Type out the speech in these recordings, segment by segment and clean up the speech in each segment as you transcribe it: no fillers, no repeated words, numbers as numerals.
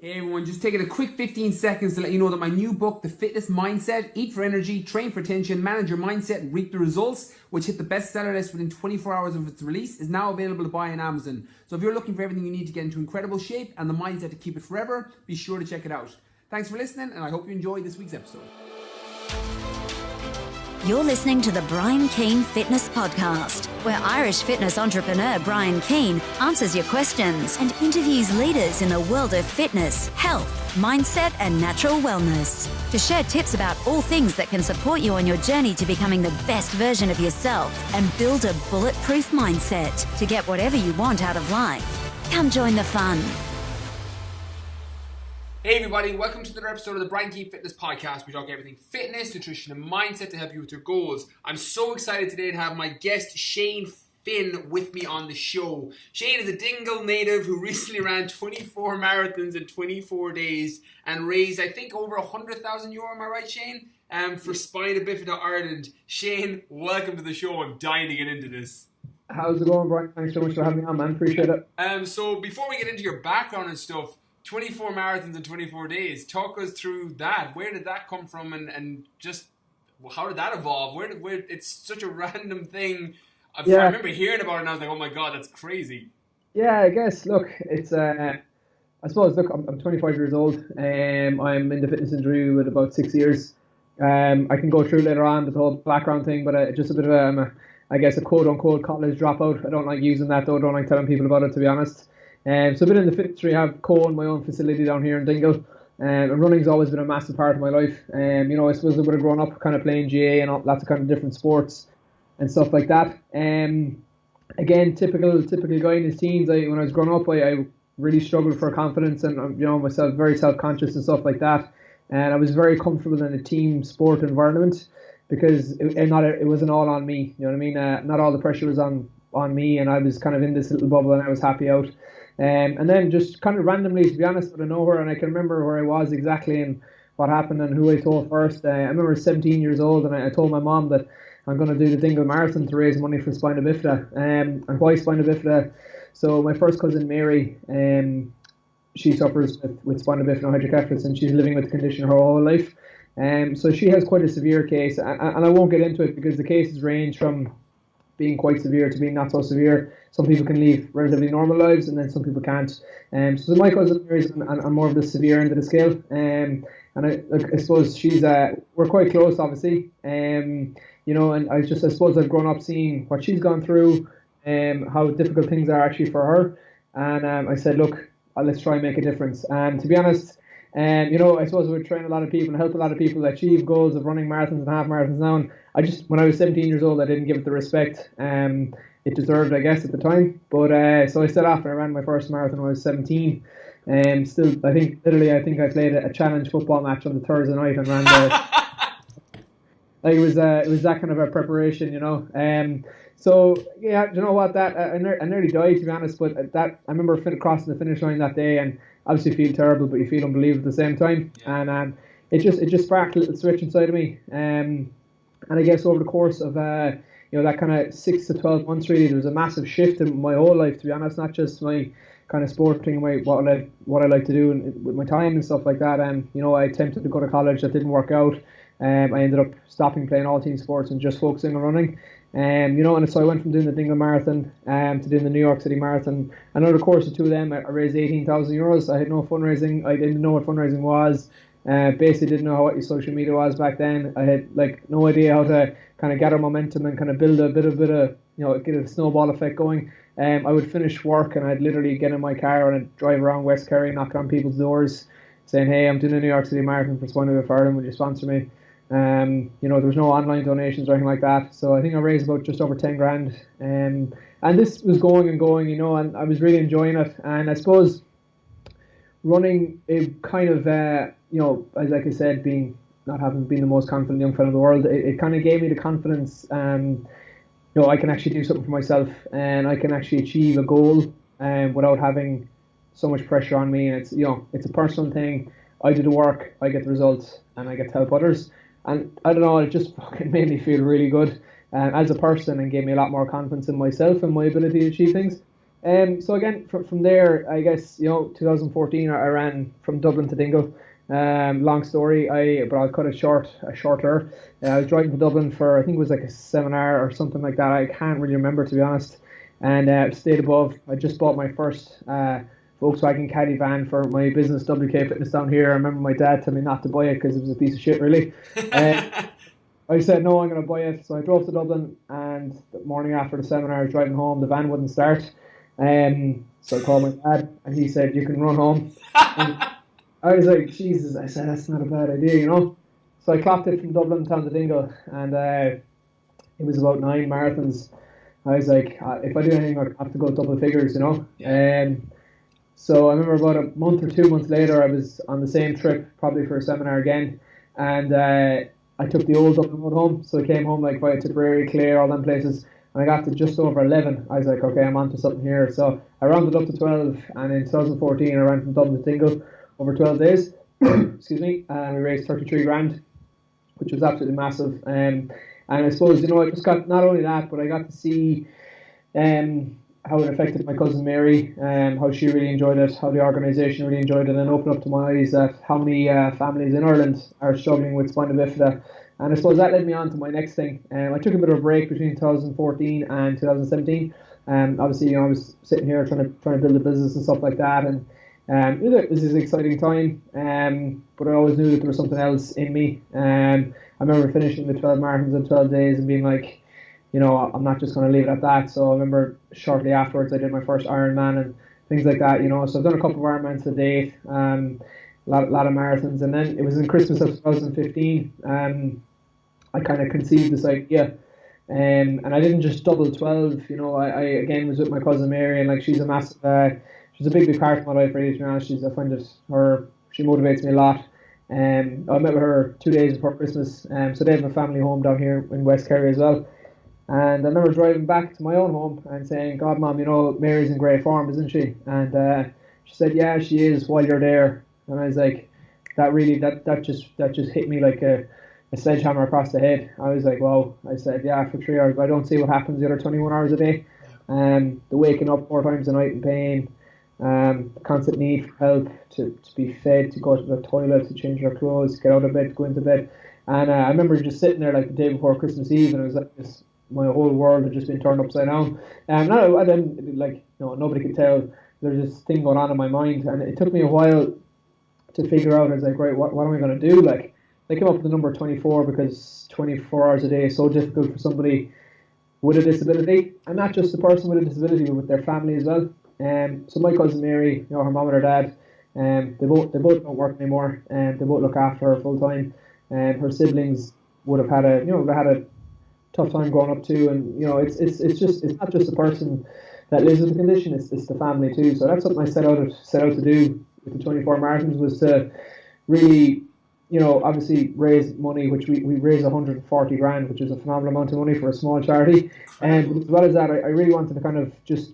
Hey everyone, just taking a quick 15 seconds to let you know that my new book, The Fitness Mindset, Eat for Energy, Train for Attention, Manage Your Mindset and Reap the Results, which hit the bestseller list within 24 hours of its release, is now available to buy on Amazon. So if you're looking for everything you need to get into incredible shape and the mindset to keep it forever, be sure to check it out. Thanks for listening, and I hope you enjoyed this week's episode. You're listening to the Brian Keane Fitness Podcast, where Irish fitness entrepreneur Brian Keane answers your questions and interviews leaders in the world of fitness, health, mindset, and natural wellness to share tips about all things that can support you on your journey to becoming the best version of yourself and build a bulletproof mindset to get whatever you want out of life. Come join the fun. Hey everybody, welcome to another episode of the Brian Keane Fitness Podcast. We talk everything fitness, nutrition, and mindset to help you with your goals. I'm so excited today to have my guest Shane Finn with me on the show. Shane is a Dingle native who recently ran 24 marathons in 24 days and raised, I think, over €100,000. Am I right, Shane? For Spina Bifida Ireland. Shane, welcome to the show. I'm dying to get into this. How's it going, Brian? Thanks so much for having me on, man. Appreciate it. So before we get into your background and stuff, 24 marathons in 24 days. Talk us through that. Where did that come from, and just how did that evolve? Where it's such a random thing. I remember hearing about it and I was like, oh my God, that's crazy. Yeah, I guess, look, it's, I suppose, look, I'm 25 years old. I'm in the fitness industry with about 6 years. I can go through later on the whole background thing, but just a bit of, I guess, a quote-unquote college dropout. I don't like using that, though. I don't like telling people about it, to be honest. So I've been in the fitness industry. I have my own facility down here in Dingle. And running's always been a massive part of my life. I suppose I would have grown up kind of playing GA and lots of kind of different sports and stuff like that. Again, typical guy in his teens. When I was growing up, I really struggled for confidence and myself very self-conscious and stuff like that. And I was very comfortable in a team sport environment because it wasn't all on me. You know what I mean? Not all the pressure was on me, and I was kind of in this little bubble and I was happy out. And then just kind of randomly, to be honest, out of nowhere, and I can remember where I was exactly and what happened and who I told first. I remember I was 17 years old and I told my mom that I'm going to do the Dingle Marathon to raise money for Spina Bifida. And why Spina Bifida? So my first cousin Mary, she suffers with Spina Bifida hydrocephalus, and she's living with the condition her whole life. So she has quite a severe case, and I won't get into it because the cases range from being quite severe to being not so severe. Some people can live relatively normal lives, and then some people can't. So my cousin Mary's on more of the severe end of the scale. And I suppose we're quite close, obviously. And I suppose I've grown up seeing what she's gone through, how difficult things are actually for her. And I said, look, let's try and make a difference. And to be honest, I suppose we train a lot of people and help a lot of people achieve goals of running marathons and half marathons now. And when I was 17 years old, I didn't give it the respect it deserved, I guess, at the time. But so I set off and I ran my first marathon when I was 17. Still, I think I played a challenge football match on the Thursday night and ran it was that kind of a preparation, So yeah, you know what? That I nearly died, to be honest. But I remember crossing the finish line that day, and obviously feel terrible, but you feel unbelievable at the same time. Yeah. And it just sparked a little switch inside of me. And I guess over the course of that kind of 6 to 12 months, really, there was a massive shift in my whole life, to be honest. Not just my kind of sporting, what I like to do with my time and stuff like that. And I attempted to go to college, that didn't work out. I ended up stopping playing all team sports and just focusing on running. And so I went from doing the Dingle Marathon to doing the New York City Marathon. And over the course of two of them, I raised €18,000. I had no fundraising. I didn't know what fundraising was. Basically didn't know what social media was back then. I had no idea how to kind of gather momentum and kind of build a bit of get a snowball effect going. I would finish work and I'd literally get in my car and I'd drive around West Kerry, knock on people's doors, saying, "Hey, I'm doing a New York City Marathon for Spina Bifida Ireland. Would you sponsor me?" There was no online donations or anything like that. So I think I raised about just over 10 grand. And this was going and going, and I was really enjoying it. And I suppose running, it kind of, like I said, not having been the most confident young fella in the world, it kind of gave me the confidence. I can actually do something for myself, and I can actually achieve a goal, without having so much pressure on me. And it's a personal thing. I do the work, I get the results, and I get to help others. And I don't know, it just fucking made me feel really good as a person and gave me a lot more confidence in myself and my ability to achieve things. So again, from there, I guess, 2014, I ran from Dublin to Dingle. Long story, but I'll cut it shorter. I was driving to Dublin for, I think it was like a seminar or something like that. I can't really remember, to be honest. And stayed above. I just bought my first Volkswagen Caddy van for my business, WK Fitness, down here. I remember my dad telling me not to buy it because it was a piece of shit, really. I said, no, I'm going to buy it. So I drove to Dublin, and the morning after the seminar, I was driving home. The van wouldn't start. So I called my dad, and he said, you can run home. And I was like, Jesus, I said, that's not a bad idea, So I clocked it from Dublin down to Dingle, and it was about 9 marathons. I was like, if I do anything, I have to go double figures, So I remember about a month or 2 months later, I was on the same trip, probably for a seminar again, and I took the old Dublin road home. So I came home like via Tipperary, Clare, all them places, and I got to just over 11. I was like, okay, I'm on to something here. So I rounded up to 12, and in 2014, I ran from Dublin to Dingle over 12 days. Excuse me, and we raised 33 grand, which was absolutely massive. And I suppose, I just got, not only that, but I got to see how it affected my cousin Mary, how she really enjoyed it, how the organisation really enjoyed it, and opened up to my eyes at how many families in Ireland are struggling with spina bifida. And I suppose that led me on to my next thing. I took a bit of a break between 2014 and 2017. Obviously, I was sitting here trying to build a business and stuff like that, and it was an exciting time. But I always knew that there was something else in me. I remember finishing the 12 marathons in 12 days and being like, I'm not just going to leave it at that. So I remember shortly afterwards I did my first Ironman and things like that, So I've done a couple of Ironmans to date, a lot of marathons. And then it was in Christmas of 2015, I kind of conceived this idea. And I didn't just double 12, I again was with my cousin Mary, and like she's a massive, she's a big part of my life, really, to be honest. I find that she motivates me a lot. I met with her 2 days before Christmas, so they have a family home down here in West Kerry as well. And I remember driving back to my own home and saying, God, Mom, Mary's in great form, isn't she? And she said, yeah, she is, while you're there. And I was like, that just hit me like a sledgehammer across the head. I was like, wow. I said, yeah, for 3 hours, but I don't see what happens the other 21 hours a day. The waking up 4 times a night in pain, the constant need for help, to be fed, to go to the toilet, to change your clothes, get out of bed, to go into bed. And I remember just sitting there like the day before Christmas Eve, and it was like this, my whole world had just been turned upside down. And I didn't, nobody could tell. There's this thing going on in my mind, and it took me a while to figure out. I was like, right, what am I going to do? Like, I came up with the number 24 because 24 hours a day is so difficult for somebody with a disability, and not just the person with a disability, but with their family as well. So my cousin Mary, her mum and her dad, they both don't work anymore, and they both look after her full time. And her siblings would have had a tough time growing up too, and it's not just the person that lives with the condition, it's the family too. So that's something I set out to do with the 24 marathons, was to really, obviously raise money, which we raised 140 grand, which is a phenomenal amount of money for a small charity. And as well as that, I really wanted to kind of just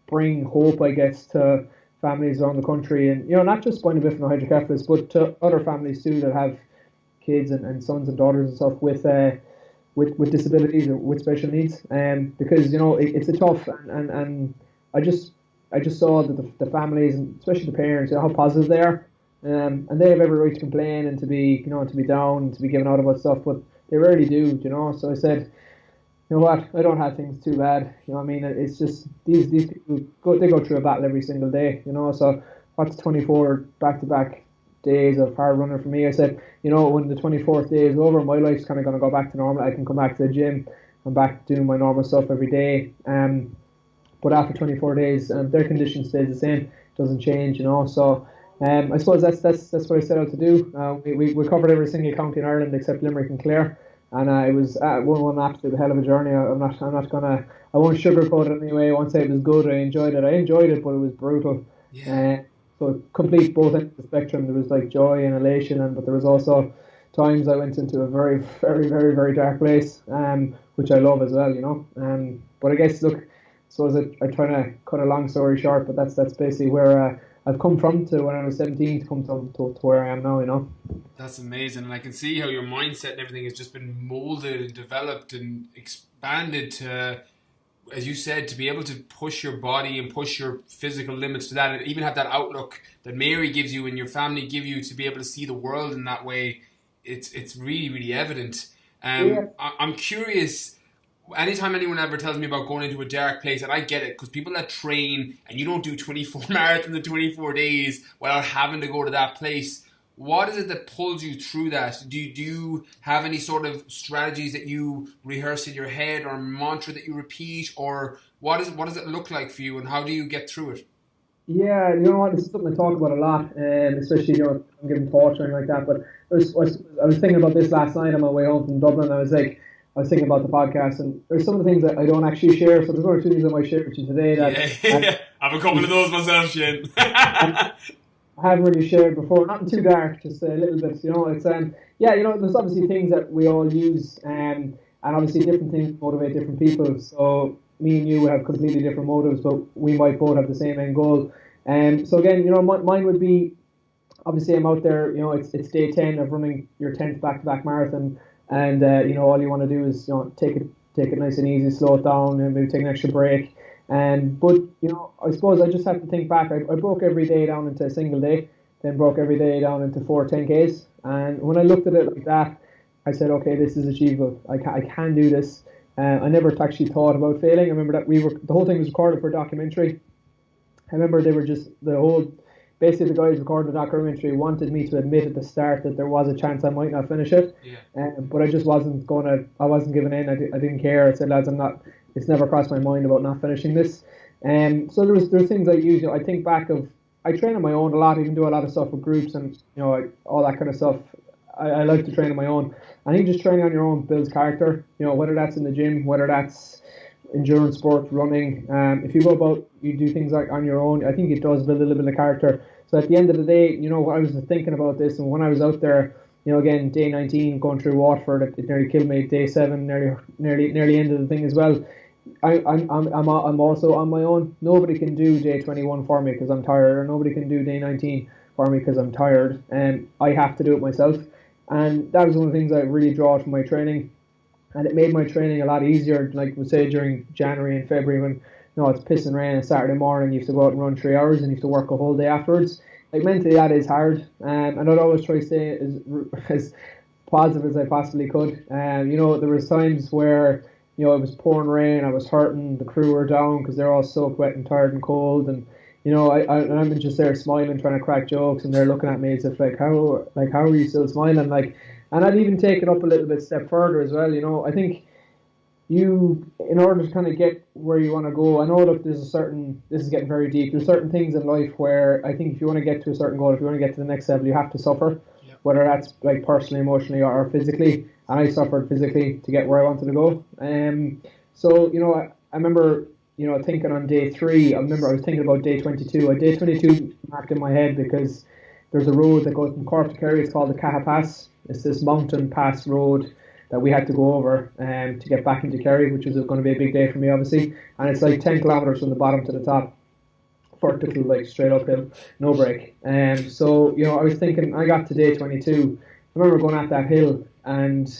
bring hope, I guess, to families around the country, and not just spina bifida and hydrocephalus, but to other families too that have kids and sons and daughters and stuff with disabilities or with special needs, because it's a tough, and I just saw that the families, and especially the parents, how positive they are, and they have every right to complain and to be down and to be given out about stuff, but they rarely do, So I said, you know what, I don't have things too bad, it's just these people go through a battle every single day, So what's 24 back-to-back days of hard running for me? I said, when the 24th day is over, my life's kind of going to go back to normal. I can come back to the gym. I'm back doing my normal stuff every day. But after 24 days, their condition stays the same. It doesn't change, So I suppose that's what I set out to do. We covered every single county in Ireland except Limerick and Clare, and it was one absolute hell of a journey. I won't sugarcoat it anyway. I won't say it was good. I enjoyed it, but it was brutal. Yeah. So complete both ends of the spectrum. There was like joy and elation, but there was also times I went into a very, very, very, very dark place, which I love as well, But I guess, look, I try to cut a long story short, but that's basically where I've come from to when I was 17 to come to where I am now, That's amazing, and I can see how your mindset and everything has just been molded and developed and expanded to as you said, to be able to push your body and push your physical limits to that, and even have that outlook that Mary gives you and your family give you to be able to see the world in that way, it's really, really evident. I'm curious, anytime anyone ever tells me about going into a dark place, and I get it, because people that train, and you don't do 24 marathons in 24 days without having to go to that place, what is it that pulls you through that? Do you have any sort of strategies that you rehearse in your head, or a mantra that you repeat, or what does it look like for you, and how do you get through it? Yeah, you know what, this is something I talk about a lot, especially, you know, I'm giving talks or anything like that, but I was thinking about this last night on my way home from Dublin. I was thinking about the podcast, and there's some of the things that I don't actually share, so there's one or two things I might share with you today that I have a couple of those myself, Shane. I haven't really shared before. Nothing too dark, just a little bit. You know, it's yeah, you know, there's obviously things that we all use, and obviously different things motivate different people. So me and you would have completely different motives, but we might both have the same end goal. So again, you know, mine would be, obviously I'm out there. You know, it's day 10 of running your 10th back-to-back marathon, and you know, all you want to do is, you know, take it nice and easy, slow it down, and maybe take an extra break. But you know, I suppose I just have to think back. I broke every day down into a single day, then broke every day down into 4 10Ks. And when I looked at it like that, I said, okay, this is achievable. I can do this. I never actually thought about failing. I remember that the whole thing was recorded for a documentary. I remember they were just basically the guys recording the documentary wanted me to admit at the start that there was a chance I might not finish it. Yeah. But I just wasn't giving in. I didn't care. I said, lads, it's never crossed my mind about not finishing this. So there's things I use. You know, I think back of, I train on my own a lot, even do a lot of stuff with groups and, you know, all that kind of stuff. I like to train on my own. I think just training on your own builds character. You know, whether that's in the gym, whether that's endurance sport, running. If you go about, you do things like on your own, I think it does build a little bit of character. So at the end of the day, you know, I was thinking about this, and when I was out there, you know, again, day 19, going through Waterford, it nearly killed me. Day 7, nearly ended the thing as well. I'm also on my own. Nobody can do day 21 for me because I'm tired, or nobody can do day 19 for me because I'm tired, and I have to do it myself. And that was one of the things I really draw from my training, and it made my training a lot easier. Like we say during January and February, when, you know, it's pissing rain on Saturday morning, you have to go out and run 3 hours, and you have to work a whole day afterwards. Like, mentally, that is hard, and I'd always try to stay as positive as I possibly could. You know, there was times where, you know, it was pouring rain, I was hurting, the crew were down because they're all soaked wet and tired and cold, and, you know, I'm just there smiling, trying to crack jokes, and they're looking at me as if how are you still smiling? Like, and I'd even take it up a little bit step further as well. You know, I think in order to kind of get where you want to go, I know, look, this is getting very deep. There's certain things in life where I think if you want to get to a certain goal, if you want to get to the next level, you have to suffer, whether that's like personally, emotionally, or physically. And I suffered physically to get where I wanted to go. So, you know, I remember, you know, thinking on day 3, I was thinking about day 22. Day 22 marked in my head because there's a road that goes from Cork to Kerry. It's called the Caha Pass. It's this mountain pass road that we had to go over to get back into Kerry, which was going to be a big day for me, obviously. And it's like 10 kilometres from the bottom to the top, vertical, like straight uphill, no break. So, you know, I was thinking, I got to day 22. I remember going up that hill, and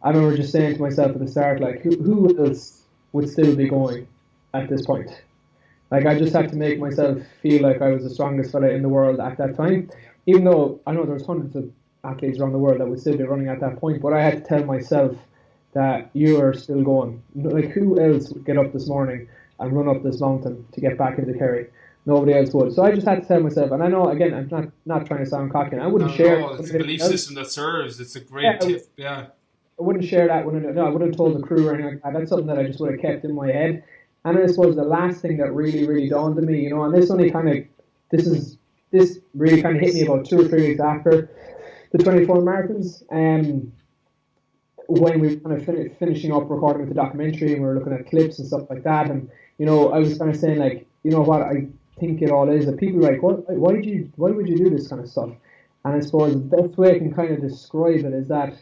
I remember just saying to myself at the start, like, who else would still be going at this point? Like, I just had to make myself feel like I was the strongest fella in the world at that time, even though I know there's hundreds of athletes around the world that would still be running at that point, but I had to tell myself that you are still going. Like, who else would get up this morning and run up this mountain to get back into Kerry? Nobody else would. So I just had to tell myself, and I know, again, I'm not trying to sound cocky, and I wouldn't share. No, it's a belief system that serves. It's a great tip. I wouldn't share that. I wouldn't have told the crew or anything like that. That's something that I just would have kept in my head. And I suppose the last thing that really, really dawned on me, you know, and this really kind of hit me about 2 or 3 weeks after the 24 marathons, when we were kind of finishing up recording with the documentary, and we were looking at clips and stuff like that. And, you know, I was kind of saying, like, you know what, I think it all is that people are like, why would you do this kind of stuff? And I suppose the best way I can kind of describe it is that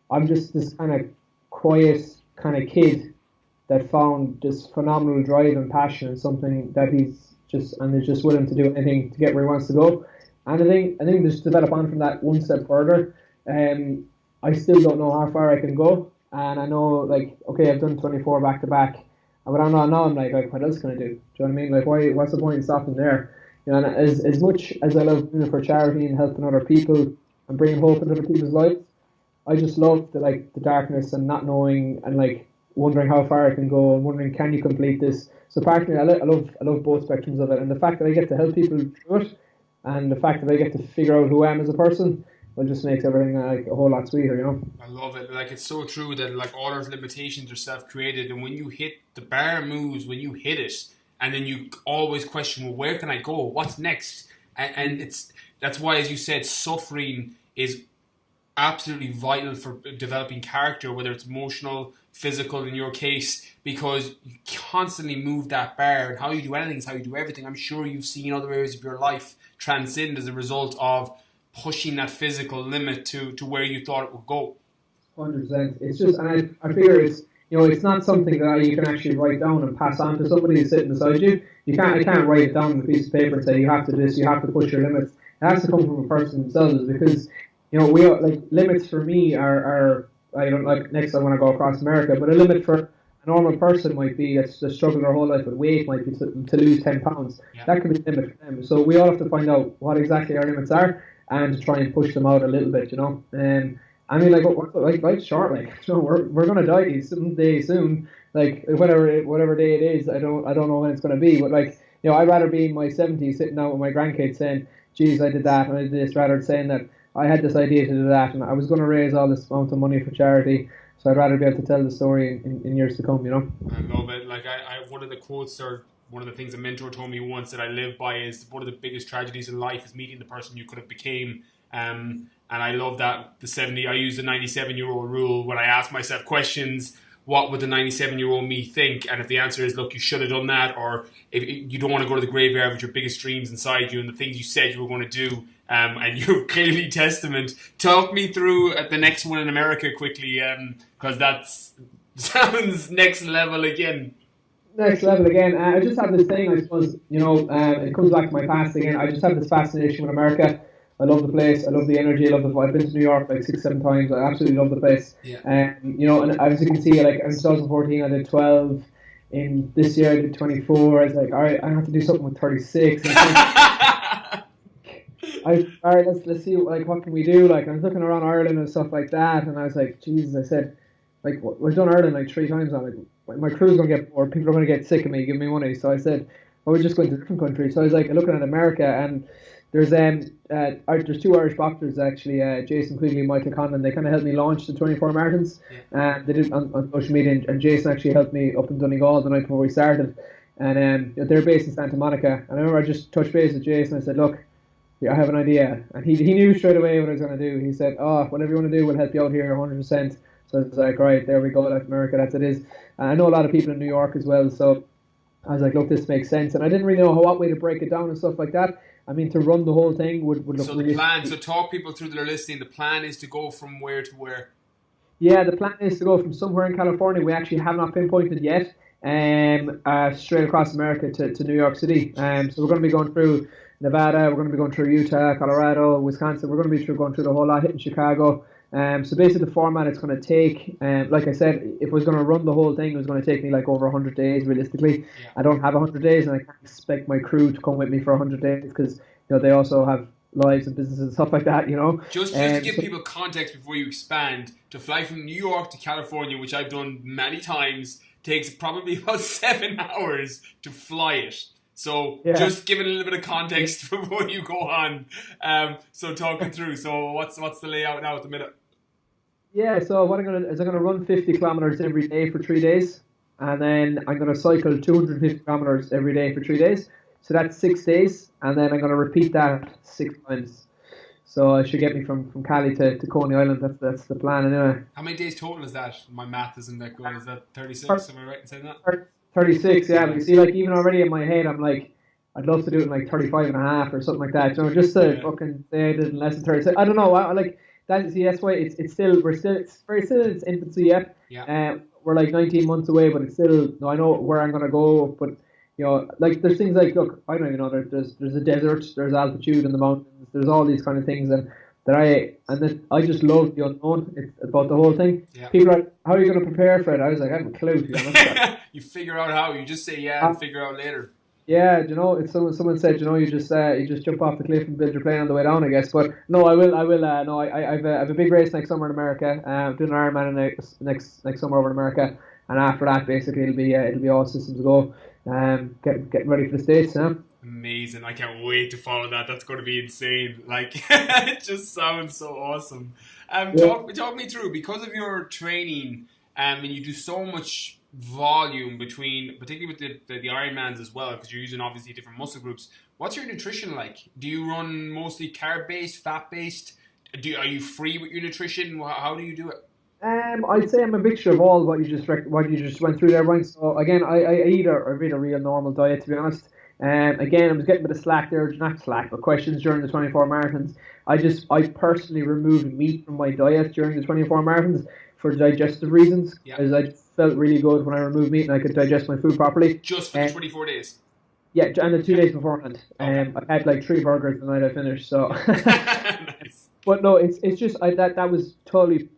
I'm just this kind of quiet kind of kid that found this phenomenal drive and passion in something that is just willing to do anything to get where he wants to go. And I think just develop on from that one step further. I still don't know how far I can go, and I know, like, okay, I've done 24 back to back. And what I'm not now, I'm like, what else can I do? Do you know what I mean? Like, what's the point in stopping there? You know, and as much as I love doing it for charity and helping other people and bringing hope into other people's lives, I just love the darkness and not knowing and like wondering how far I can go and wondering, can you complete this? So partly I love both spectrums of it, and the fact that I get to help people through it, and the fact that I get to figure out who I am as a person, well, just makes everything like a whole lot sweeter, you know. I love it. Like, it's so true that like all our limitations are self-created, and when you hit the bar moves, when you hit it, and then you always question, well, where can I go? What's next? And that's why, as you said, suffering is absolutely vital for developing character, whether it's emotional, physical in your case, because you constantly move that bar, and how you do anything is how you do everything. I'm sure you've seen other areas of your life transcend as a result of pushing that physical limit to where you thought it would go. 100%. It's just, and I figure it's, you know, it's not something that you can actually write down and pass on to somebody who's sitting beside you. I can't write it down on a piece of paper and say you have to do this, you have to push your limits. It has to come from a person themselves, because, you know, we are, like, limits for me are I don't like, next I want to go across America, but a limit for a normal person might be that's struggled their whole life with weight, might be to lose 10 pounds. Yeah. That could be the limit for them. So we all have to find out what exactly our limits are and to try and push them out a little bit, you know. I mean, like life's short, like, you know, we're gonna die someday soon, like whatever day it is. I don't know when it's gonna be, but like, you know, I'd rather be in my 70s sitting out with my grandkids saying, "Geez, I did that and I did this," rather than saying that I had this idea to do that and I was going to raise all this amount of money for charity. So I'd rather be able to tell the story in years to come, you know. I love it. Like, I one of the quotes, or one of the things a mentor told me once that I live by, is one of the biggest tragedies in life is meeting the person you could have became. And I love that I use the 97-year-old rule when I ask myself questions. What would the 97-year-old me think? And if the answer is, look, you should have done that, or if you don't want to go to the graveyard with your biggest dreams inside you and the things you said you were going to do, and you're clearly testament. Talk me through the next one in America quickly, because that sounds next level again. Next level again. I just have this thing, I suppose, you know, it comes back to my past again. I just have this fascination with America. I love the place. I love the energy. I love the vibe. I've been to New York like 6-7 times. I absolutely love the place. Yeah. You know, and as you can see, like in 2014, I did 12. In this year, I did 24. I was like, all right, I have to do something with 36. All right, let's see, like, what can we do? Like, I was looking around Ireland and stuff like that, and I was like, Jesus, I said, like, we've done Ireland like 3 times now. Like, my crew's gonna get bored. People are gonna get sick of me giving me money. So I said, well, we're just going to a different country. So I was like, looking at America, and there's 2 Irish boxers actually, Jason Quigley and Michael Conlon. They kind of helped me launch the 24 Marathons. They did on social media, and Jason actually helped me up in Donegal the night before we started. And they're based in Santa Monica. And I remember I just touched base with Jason. I said, look, I have an idea. And he knew straight away what I was going to do. He said, whatever you want to do, we'll help you out here 100%. So I was like, right, there we go, that's America, that's it is. And I know a lot of people in New York as well, so I was like, look, this makes sense. And I didn't really know what way to break it down and stuff like that. I mean, to run the whole thing would look so really... the plan, so talk people through that are listening, the plan is to go from where to where? Yeah, the plan is to go from somewhere in California, we actually have not pinpointed yet, straight across America to New York City. So we're going to be going through Nevada, we're going to be going through Utah, Colorado, Wisconsin. We're going to be going through the whole lot, hitting Chicago. So basically the format it's going to take, like I said, if I was going to run the whole thing, it was going to take me like over 100 days realistically. Yeah. I don't have 100 days, and I can't expect my crew to come with me for 100 days because, you know, they also have lives and businesses and stuff like that, you know. Just to give people context before you expand, to fly from New York to California, which I've done many times, takes probably about 7 hours to fly it. So just giving a little bit of context before you go on. So talking through. So what's the layout now at the minute? Yeah, so what I'm gonna run 50 kilometers every day for 3 days, and then I'm gonna cycle 250 kilometers every day for 3 days. So that's 6 days, and then I'm gonna repeat that 6 times. So it should get me from Cali to Coney Island. That's the plan anyway. How many days total is that? My math isn't that good. Is that 36? Am I right in saying that? 36, yeah. But you see, like, even already in my head, I'm like, I'd love to do it in like 35 and a half or something like that. You know, just to fucking say I did in less than 36. I don't know. That's why it's still in its infancy yet. Yeah. We're like 19 months away, but it's still. No, I know where I'm gonna go, but you know, like there's things like, look, I don't even know. There's a desert, there's altitude in the mountains, there's all these kind of things, and I just love the unknown. It's about the whole thing. Yeah. People are, how are you going to prepare for it? I was like, I have a clue. To be honest. You figure out how. You just say yeah and figure out later. Yeah, you know, it's someone said, you know, you just jump off the cliff and build your plane on the way down, I guess. But no, I will. No, I have a big race next summer in America. Doing an Ironman next summer over in America, and after that, basically, it'll be all systems go. Getting ready for the States, huh? Amazing! I can't wait to follow that. That's going to be insane. Like, it just sounds so awesome. Talk me through, because of your training, and you do so much volume particularly with the Ironmans as well, because you're using obviously different muscle groups. What's your nutrition like? Do you run mostly carb based, fat based? Are you free with your nutrition? How do you do it? I'd say I'm a mixture of all what you just went through there, Brian. So again, I eat a real normal diet, to be honest. Again, I was getting a bit of slack there, not slack, but questions during the 24 marathons. I personally removed meat from my diet during the 24 marathons for digestive reasons, because I felt really good when I removed meat and I could digest my food properly. Just for the 24 days? Yeah, and the 2 days beforehand. I had like 3 burgers the night I finished. So, nice. But no, it's just that was totally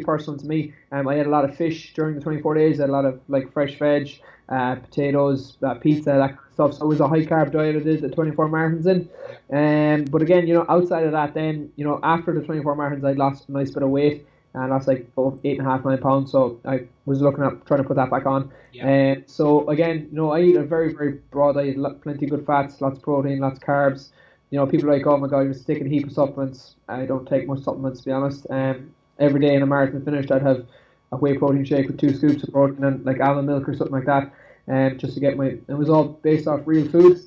personal to me. I had a lot of fish during the 24 days. I had a lot of like fresh veg, potatoes, pizza, that kind of stuff. So it was a high carb diet I did the 24 marathons in. But again, you know, outside of that, then, you know, after the 24 marathons, I lost a nice bit of weight. And lost like 8.5, 9 pounds. So I was looking at trying to put that back on. Yeah. So again, you know, I eat a very, very broad diet, plenty of good fats, lots of protein, lots of carbs. You know, people are like, oh my God, you're taking a heap of supplements. I don't take much supplements, to be honest. Every day in a marathon finished, I'd have a whey protein shake with 2 scoops of protein and like almond milk or something like that. Just to get it was all based off real food.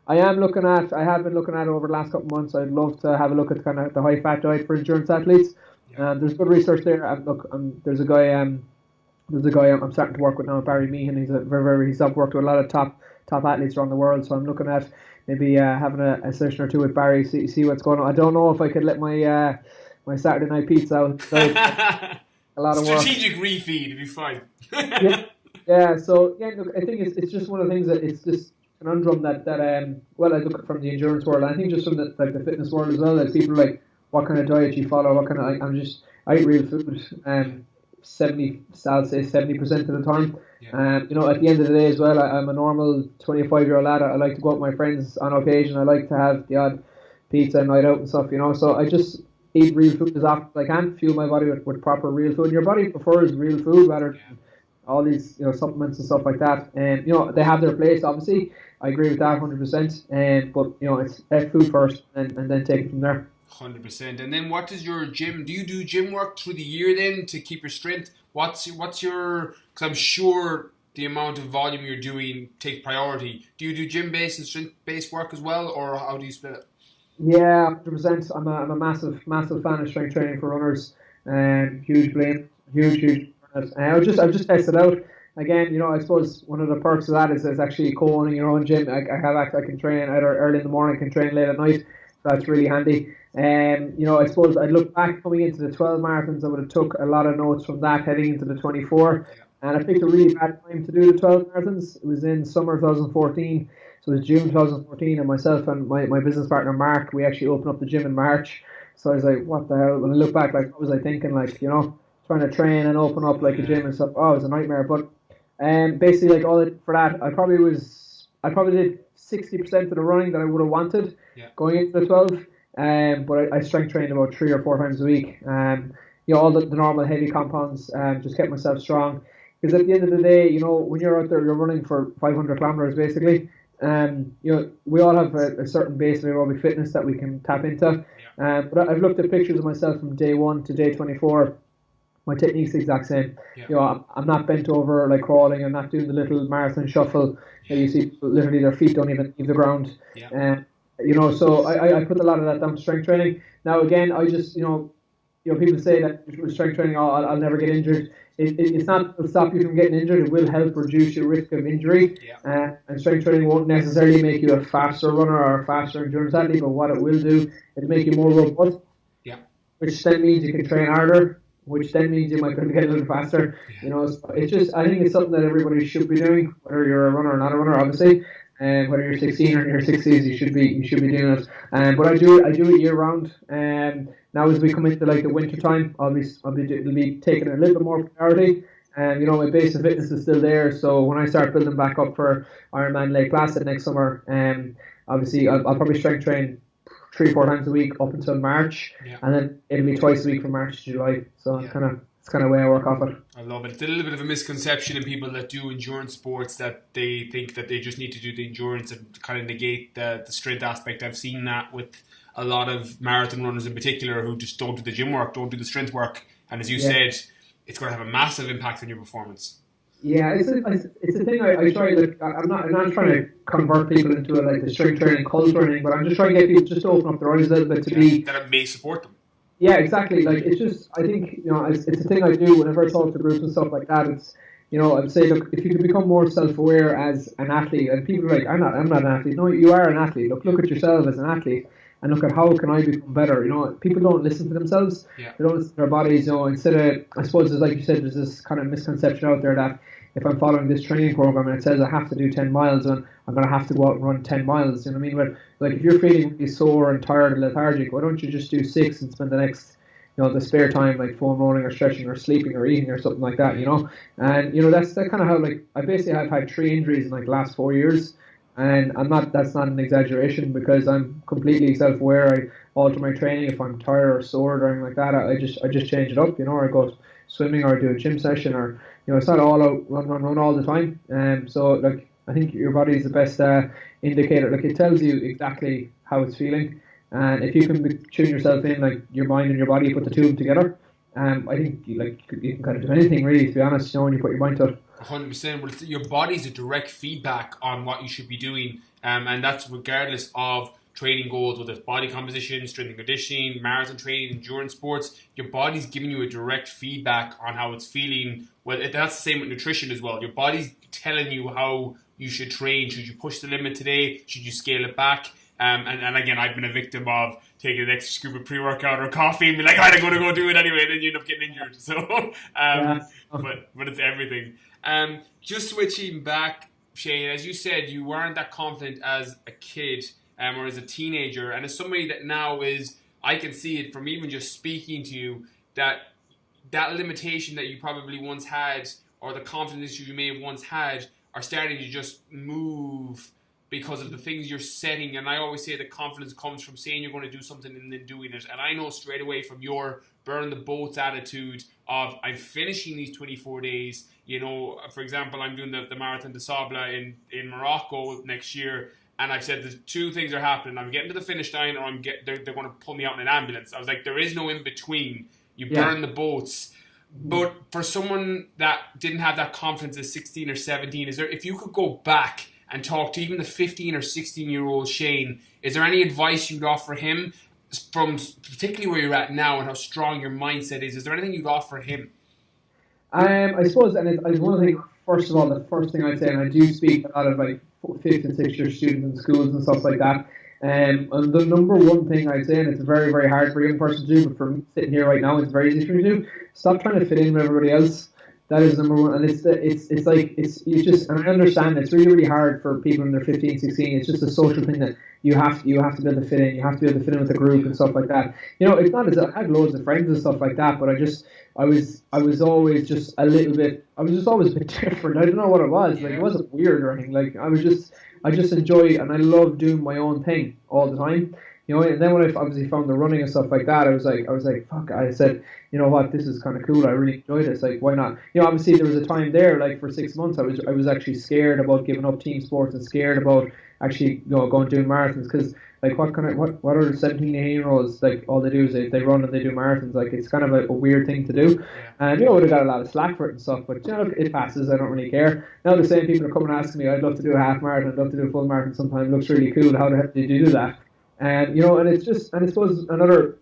I have been looking at over the last couple of months. I'd love to have a look at kind of the high fat diet for endurance athletes. There's good research there. There's a guy I'm starting to work with now, Barry Meehan. He's worked with a lot of top athletes around the world. So I'm looking at maybe having a session or two with Barry, see what's going on. I don't know if I could let my Saturday night pizza out. A lot of work. Strategic refeed, it'd be fine. yeah. So yeah, look, I think it's just one of the things that it's this conundrum that I look at from the endurance world. And I think just from the fitness world as well. That people are like, what kind of diet you follow? What kind of? I eat real food. 70% of the time. Yeah. You know, at the end of the day as well, I'm a normal 25-year-old lad. I like to go out with my friends on occasion. I like to have the odd pizza night out and stuff. You know, so I just eat real food as often as I can. Fuel my body with proper real food. And your body prefers real food rather than all these, you know, supplements and stuff like that. And you know, they have their place. Obviously, I agree with that 100%. But you know, it's food first, and then take it from there. 100%. And then what does your gym, do you do gym work through the year then to keep your strength? What's your, because I'm sure the amount of volume you're doing takes priority. Do you do gym-based and strength-based work as well, or how do you split it? Yeah, 100%. I'm a massive fan of strength training for runners. Huge. I've just tested out. Again, you know, I suppose one of the perks of that is actually co-owning your own gym. I can train either early in the morning, can train late at night. So that's really handy. You know, I suppose I'd look back coming into the 12 marathons, I would have took a lot of notes from that heading into the 24. And I picked a really bad time to do the 12 marathons. It was in summer 2014. So it was June 2014, and myself and my business partner Mark, we actually opened up the gym in March. So I was like, what the hell? When I look back, like, what was I thinking? Like, you know, trying to train and open up like a gym and stuff. Oh, it was a nightmare. But basically, like, all for that, I probably did 60% of the running that I would have wanted going into the 12. But I strength trained about 3 or 4 times a week. You know, all the normal heavy compounds, just kept myself strong. Because at the end of the day, you know, when you're out there, you're running for 500 kilometers basically. You know, we all have a certain base of aerobic fitness that we can tap into. But I've looked at pictures of myself from day 1 to day 24. My technique's the exact same. You know, I'm not bent over like crawling. I'm not doing the little marathon shuffle that you see. Literally, their feet don't even leave the ground. You know, so I put a lot of that down to strength training. Now again, I just, you know, people say that with strength training, I'll never get injured. It's not to stop you from getting injured. It will help reduce your risk of injury. And strength training won't necessarily make you a faster runner or a faster endurance athlete, but what it will do, it'll make you more robust. Which then means you can train harder, which then means you might be able to get a little faster. You know, it's just, I think it's something that everybody should be doing, whether you're a runner or not a runner, obviously. And whether you're 16 or in your 60s, you should be doing it. But I do it year round. Now as we come into like the winter time, it'll be taking a little bit more priority. And my base of fitness is still there. So when I start building back up for Ironman Lake Placid next summer, obviously I'll probably strength train 3-4 times a week up until March, and then it'll be twice a week from March to July. So it's kind of the way I work off it. I love it. It's a little bit of a misconception in people that do endurance sports that they think that they just need to do the endurance and kind of negate the strength aspect. I've seen that with a lot of marathon runners in particular who just don't do the gym work, don't do the strength work, and as you said, it's going to have a massive impact on your performance. Yeah, it's a thing I try. Like, I'm not trying to convert people into the strength training culture or anything, but I'm just trying to get people just to open up their eyes a little bit to be that it may support them. Yeah, exactly. Like, it's just, I think, it's a thing I do whenever I talk to groups and stuff like that. It's, I'd say, look, if you can become more self-aware as an athlete, and people are like, I'm not an athlete. No, you are an athlete. Look at yourself as an athlete, and look at how can I become better. People don't listen to themselves. Yeah. They don't listen to their bodies. Instead of, I suppose, like you said, there's this kind of misconception out there that if I'm following this training program and it says I have to do 10 miles, and I'm going to have to go out and run 10 miles, you know what I mean? But like, if you're feeling really sore and tired and lethargic, why don't you just do 6 and spend the next, the spare time like foam rolling or stretching or sleeping or eating or something like that, And that's kind of how, like, I basically have had 3 injuries in like the last 4 years, and that's not an exaggeration, because I'm completely self-aware. I alter my training if I'm tired or sore or anything like that. I just change it up, or I go swimming or do a gym session, or it's not all out run all the time. So like, I think your body is the best indicator. Like, it tells you exactly how it's feeling, and if you can tune yourself in, like your mind and your body, put the two of them together, I think you can kind of do anything really, to be honest. When you put your mind to it. 100%. Well, your body's a direct feedback on what you should be doing, and that's regardless of training goals, whether it's body composition, strength and conditioning, marathon training, endurance sports. Your body's giving you a direct feedback on how it's feeling. Well, that's the same with nutrition as well. Your body's telling you how you should train. Should you push the limit today? Should you scale it back? And again, I've been a victim of taking an extra scoop of pre-workout or coffee and be like, I'm going to go do it anyway, and then you end up getting injured. So, but it's everything. Just switching back, Shane, as you said, you weren't that confident as a kid or as a teenager, and as somebody that now is, I can see it from even just speaking to you, that limitation that you probably once had, or the confidence you may have once had, are starting to just move because of the things you're setting. And I always say that confidence comes from saying you're going to do something and then doing it. And I know straight away from your burn the boats attitude of, I'm finishing these 24 days. For example, I'm doing the Marathon de Sable in Morocco next year. And I've said the 2 things are happening. I'm getting to the finish line, or they're going to pull me out in an ambulance. I was like, there is no in between. You burn the boats. But for someone that didn't have that confidence at 16 or 17, if you could go back and talk to even the 15 or 16-year-old Shane, is there any advice you'd offer him from particularly where you're at now and how strong your mindset is? Is there anything you'd offer him? I suppose, and it's one thing. First of all, the first thing I'd say, and I do speak to a lot of like 5th and 6th year students in schools and stuff like that. And the number one thing I'd say, and it's very, very hard for a young person to do, but for me sitting here right now, it's very easy for me to do. Stop trying to fit in with everybody else. That is number one. And and I understand it's really, really hard for people when they're 15, 16. It's just a social thing that you have to be able to fit in. You have to be able to fit in with the group and stuff like that. It's not as I had loads of friends and stuff like that, but I was always just a little bit. I was just always a bit different. I don't know what it was. Like, it wasn't weird or anything. Like, I just enjoy, and I love doing my own thing all the time. And then when I obviously found the running and stuff like that, I was like, fuck. I said, you know what, this is kind of cool. I really enjoyed it. It's like, why not? Obviously there was a time there, like for 6 months, I was actually scared about giving up team sports and scared about actually, going doing marathons, because like what are 17, 18-year-olds, like all they do is they run and they do marathons. Like, it's kind of a weird thing to do. And would have got a lot of slack for it and stuff, but it passes. I don't really care. Now the same people are coming and asking me, I'd love to do a half marathon, I'd love to do a full marathon sometime. It looks really cool. How the heck did you do that? And and it's just, and I suppose another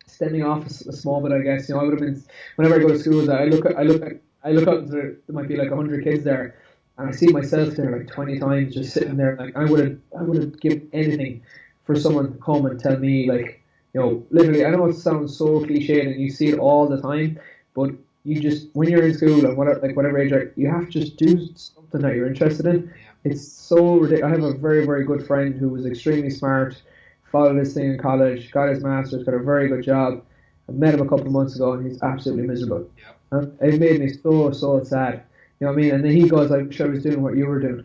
stemming off a small bit, I guess. I would have been, whenever I go to schools, I look out, there might be like 100 kids there, and I see myself there like 20 times just sitting there. Like, I would have given anything for someone to come and tell me, like, literally, I know it sounds so cliched and you see it all the time, but you just, when you're in school and whatever age you have to just do something that you're interested in. It's so ridiculous. I have a very, very good friend who was extremely smart, followed his thing in college, got his master's, got a very good job. I met him a couple of months ago, and he's absolutely miserable. And it made me so, so sad. You know what I mean? And then he goes, I wish I was doing what you were doing.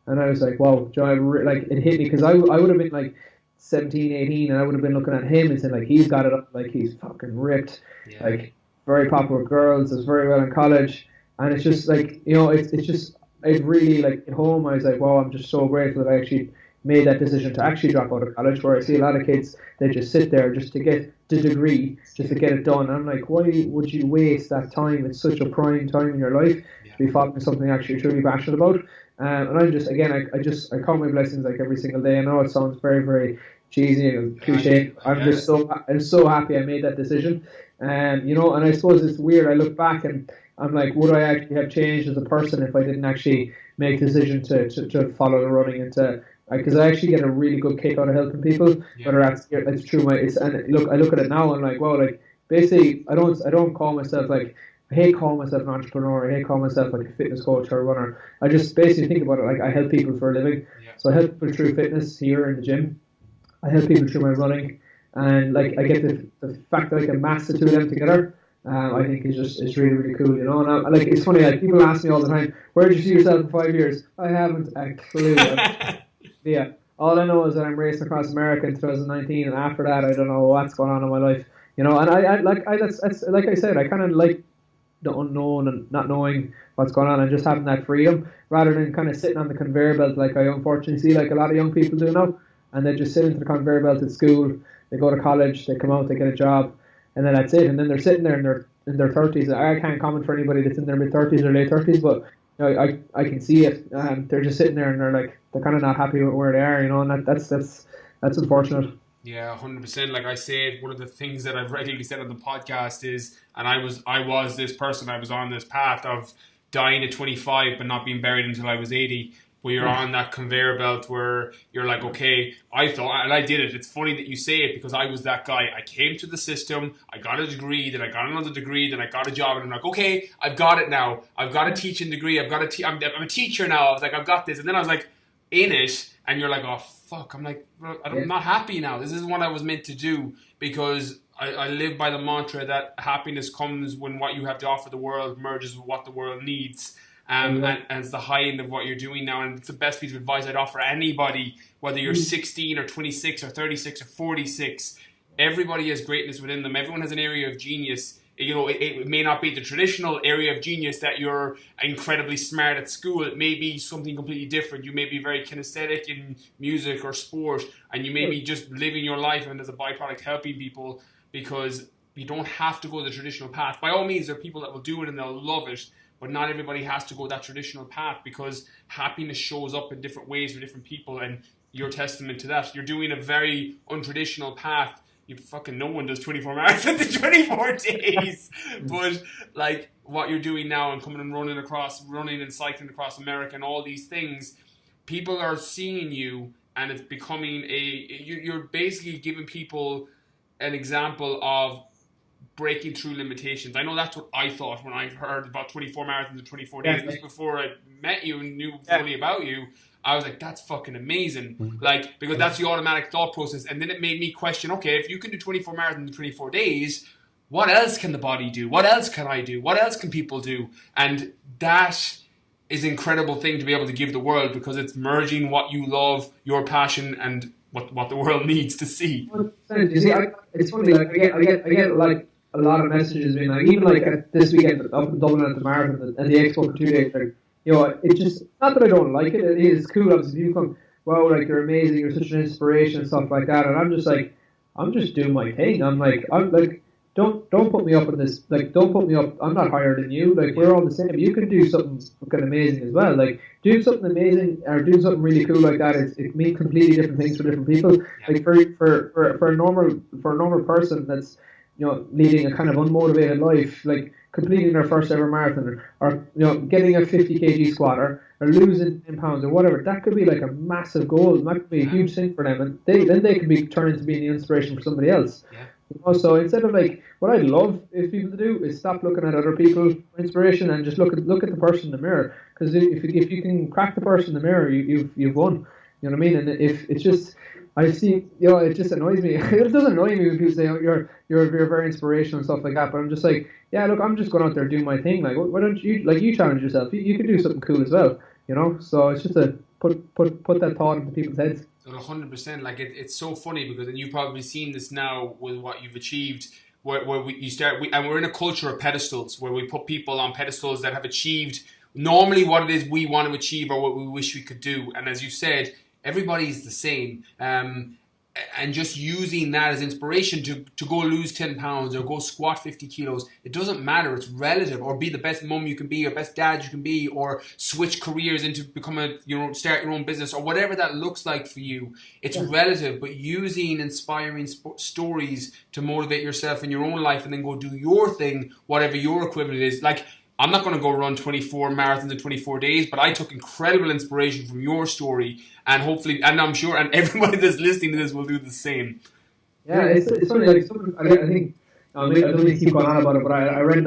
And I was like, wow, Joe, like, it hit me, because I would have been like 17, 18, and I would have been looking at him and saying, like, he's got it up, like, he's fucking ripped, like, very popular with girls, does very well in college. And it's just like, you know, it's just, it really, like, at home, I was like, wow, I'm just so grateful that I actually made that decision to actually drop out of college, where I see a lot of kids, they just sit there just to get the degree, just to get it done. And I'm like, why would you waste that time? It's such a prime time in your life to be following something actually truly passionate about. And I'm just, again, I count my blessings like every single day. I know it sounds very, very cheesy and cliche. I'm so happy I made that decision. You know, and I suppose it's weird. I look back and I'm like, would I actually have changed as a person if I didn't actually make the decision to follow the running and to, because I actually get a really good kick out of helping people. Whether that's true, and look, I look at it now and like, wow, like, basically, I don't call myself like, I hate calling myself an entrepreneur. I hate calling myself like a fitness coach or a runner. I just basically think about it like I help people for a living. So I help people through fitness here in the gym. I help people through my running, and like, I get the fact that I can master the two of them together. I think it's really, really cool, you know. And like, it's funny, like, people ask me all the time, where do you see yourself in 5 years? I haven't a clue. Yeah, all I know is that I'm racing across America in 2019, and after that, I don't know what's going on in my life, you know. And that's like I said, I kind of like the unknown and not knowing what's going on and just having that freedom, rather than kind of sitting on the conveyor belt like I unfortunately see like a lot of young people do now, and they just sit into the conveyor belt at school, they go to college, they come out, they get a job, and then that's it, and then they're sitting there in their 30s. I can't comment for anybody that's in their mid-30s or late 30s, but you know, I can see it. They're just sitting there and they're kind of not happy with where they are, you know, and that's unfortunate. Yeah, 100%. Like I said, one of the things that I've regularly said on the podcast is, and I was this person, I was on this path of dying at 25 but not being buried until I was 80, where you're on that conveyor belt where you're like, okay, I thought, and I did it. It's funny that you say it, because I was that guy. I came to the system, I got a degree, then I got another degree, then I got a job, and I'm like, okay, I've got it now. I've got a teaching degree. I'm a teacher now. I was like, I've got this. And then I was like, in it, and you're like, oh, fuck. I'm like, well, I'm not happy now. This isn't what I was meant to do, because I live by the mantra that happiness comes when what you have to offer the world merges with what the world needs. And it's the high end of what you're doing now, and it's the best piece of advice I'd offer anybody, whether you're 16 or 26 or 36 or 46. Everybody has greatness within them. Everyone has an area of genius. You know, it may not be the traditional area of genius that you're incredibly smart at school. It may be something completely different. You may be very kinesthetic in music or sport, and you may be just living your life and as a byproduct helping people, because you don't have to go the traditional path. By all means, there are people that will do it and they'll love it, but not everybody has to go that traditional path, because happiness shows up in different ways for different people, and you're testament to that. You're doing a very untraditional path. You fucking, no one does 24 marathons in 24 days. But like what you're doing now and coming and running and cycling across America and all these things, people are seeing you, and it's becoming you're basically giving people an example of breaking through limitations. I know that's what I thought when I heard about 24 marathons in 24 days. This before I met you and knew fully about you. I was like, that's fucking amazing. Like, because that's the automatic thought process. And then it made me question, okay, if you can do 24 marathons in 24 days, what else can the body do? What else can I do? What else can people do? And that is an incredible thing to be able to give the world, because it's merging what you love, your passion, and what the world needs to see. You see, it's funny, like, I get like a lot of messages being like, even like this weekend up in Dublin at the marathon and the expo for 2 days, like, you know, it just, not that I don't like it, it is cool, obviously, you come, wow, like, you're amazing, you're such an inspiration and stuff like that, and I'm just like, I'm just doing my thing. I'm like, don't put me up in this, like, don't put me up, I'm not higher than you, like, we're all the same. You can do something fucking amazing as well, like, doing something amazing, or doing something really cool like that, it means completely different things for different people. Like, for a normal person that's, you know, leading a kind of unmotivated life, like completing their first ever marathon, or you know, getting a 50 kg squat, or losing 10 pounds or whatever, that could be like a massive goal. That could be a huge thing for them, and they could be turned into being the inspiration for somebody else. You know, so instead of like, what I'd love if people to do is stop looking at other people for inspiration and just look at the person in the mirror. Because if you can crack the person in the mirror, you've won. You know what I mean? And if it's just, I see, it just annoys me. It doesn't annoy me when people say, oh, you're very inspirational and stuff like that. But I'm just like, yeah, look, I'm just going out there doing my thing. Like, why don't you, like, you challenge yourself? You can do something cool as well, So it's just to put that thought into people's heads. 100%. Like, it's so funny because, and you've probably seen this now with what you've achieved, where and we're in a culture of pedestals where we put people on pedestals that have achieved normally what it is we want to achieve or what we wish we could do. And as you said, everybody's the same. And just using that as inspiration to go lose 10 pounds or go squat 50 kilos, it doesn't matter. It's relative. Or be the best mum you can be or best dad you can be, or switch careers into become start your own business, or whatever that looks like for you. It's relative, but using inspiring stories to motivate yourself in your own life and then go do your thing, whatever your equivalent is. Like, I'm not going to go run 24 marathons in 24 days, but I took incredible inspiration from your story, and hopefully, and I'm sure, and everybody that's listening to this will do the same. Yeah, it's funny. Like, I think I don't need to keep going on about it, but I read